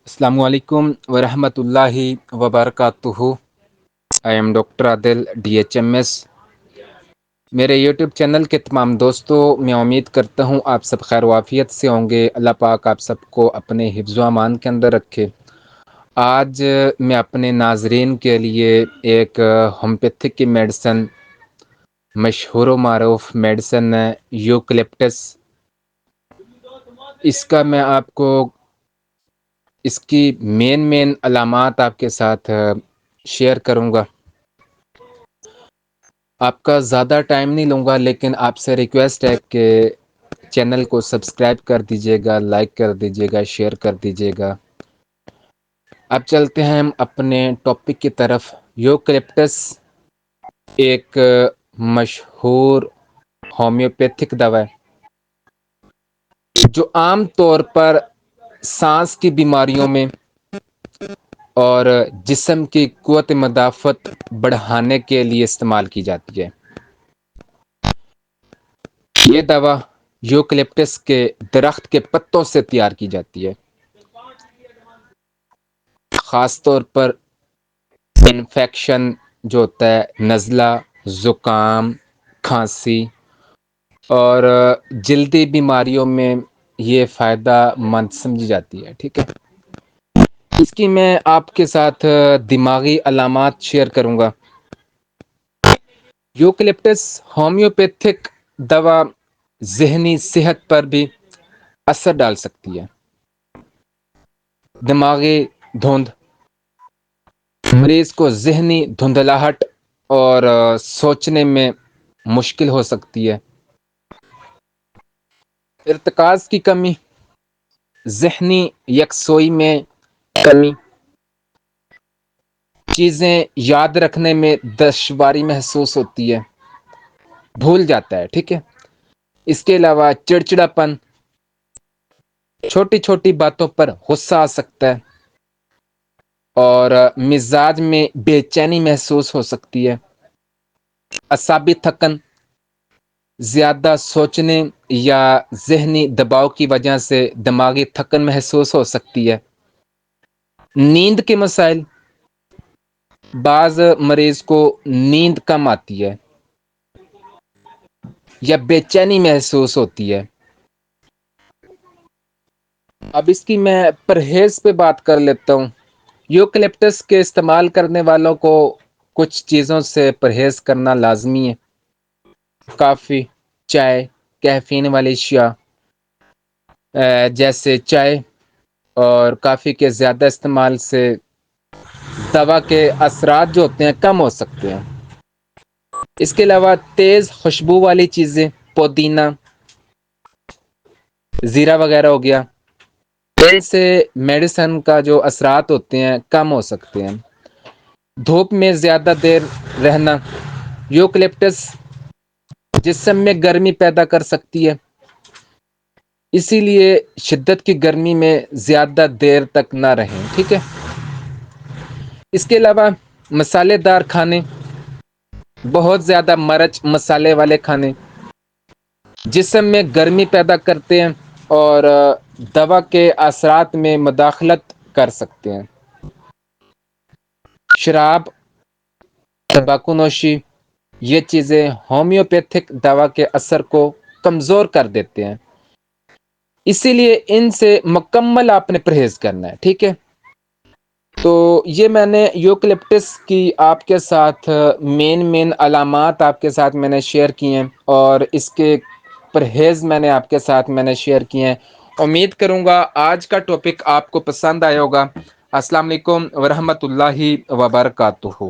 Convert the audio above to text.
السلام علیکم ورحمۃ اللہ وبرکاتہ۔ I am doctor Adil DHMS۔ میرے یوٹیوب چینل کے تمام دوستوں، میں امید کرتا ہوں آپ سب خیر و عافیت سے ہوں گے۔ اللہ پاک آپ سب کو اپنے حفظ و امان کے اندر رکھے۔ آج میں اپنے ناظرین کے لیے ایک ہومیوپیتھک کی میڈیسن، مشہور و معروف میڈیسن ہے یوکلپٹس، اس کا میں آپ کو اس کی مین علامات آپ کے ساتھ شیئر کروں گا۔ آپ کا زیادہ ٹائم نہیں لوں گا، لیکن آپ سے ریکویسٹ ہے کہ چینل کو سبسکرائب کر دیجیے گا، لائک کر دیجیے گا، شیئر کر دیجیے گا۔ اب چلتے ہیں ہم اپنے ٹاپک کی طرف۔ یوکلپٹس ایک مشہور ہومیوپیتھک دوا ہے جو عام طور پر سانس کی بیماریوں میں اور جسم کی قوت مدافعت بڑھانے کے لیے استعمال کی جاتی ہے۔ یہ دوا یوکلپٹس کے درخت کے پتوں سے تیار کی جاتی ہے۔ خاص طور پر انفیکشن جو ہوتا ہے، نزلہ، زکام، کھانسی اور جلدی بیماریوں میں یہ فائدہ مند سمجھی جاتی ہے۔ ٹھیک ہے، اس کی میں آپ کے ساتھ دماغی علامات شیئر کروں گا۔ یوکلپٹس ہومیوپیتھک دوا ذہنی صحت پر بھی اثر ڈال سکتی ہے۔ دماغی دھند، مریض کو ذہنی دھندلاہٹ اور سوچنے میں مشکل ہو سکتی ہے۔ ارتکاز کی کمی، ذہنی یکسوئی میں کمی، چیزیں یاد رکھنے میں دشواری محسوس ہوتی ہے، بھول جاتا ہے۔ ٹھیک ہے، اس کے علاوہ چڑچڑاپن، چھوٹی چھوٹی باتوں پر غصہ آ سکتا ہے اور مزاج میں بے چینی محسوس ہو سکتی ہے۔ اعصابی تھکن، زیادہ سوچنے یا ذہنی دباؤ کی وجہ سے دماغی تھکن محسوس ہو سکتی ہے۔ نیند کے مسائل، بعض مریض کو نیند کم آتی ہے یا بے چینی محسوس ہوتی ہے۔ اب اس کی میں پرہیز پہ بات کر لیتا ہوں۔ یوکلپٹس کے استعمال کرنے والوں کو کچھ چیزوں سے پرہیز کرنا لازمی ہے۔ کافی، چائے، کیفین والی اشیاء جیسے چائے اور کافی کے زیادہ استعمال سے دوا کے اثرات جو ہوتے ہیں کم ہو سکتے ہیں۔ اس کے علاوہ تیز خوشبو والی چیزیں، پودینہ، زیرہ وغیرہ ہو گیا، ان سے میڈیسن کا جو اثرات ہوتے ہیں کم ہو سکتے ہیں۔ دھوپ میں زیادہ دیر رہنا، یوکلپٹس جسم میں گرمی پیدا کر سکتی ہے، اسی لیے شدت کی گرمی میں زیادہ دیر تک نہ رہیں۔ ٹھیک ہے، اس کے علاوہ مسالے دار کھانے، بہت زیادہ مرچ مسالے والے کھانے جسم میں گرمی پیدا کرتے ہیں اور دوا کے اثرات میں مداخلت کر سکتے ہیں۔ شراب، تمباکو نوشی، یہ چیزیں ہومیوپیتھک دوا کے اثر کو کمزور کر دیتے ہیں، اسی لیے ان سے مکمل آپ نے پرہیز کرنا ہے۔ ٹھیک ہے، تو یہ میں نے یوکلپٹس کی آپ کے ساتھ مین علامات آپ کے ساتھ میں نے شیئر کی ہیں، اور اس کے پرہیز میں نے شیئر کیے ہیں۔ امید کروں گا آج کا ٹاپک آپ کو پسند آیا ہوگا۔ السلام علیکم ورحمۃ اللہ وبرکاتہ۔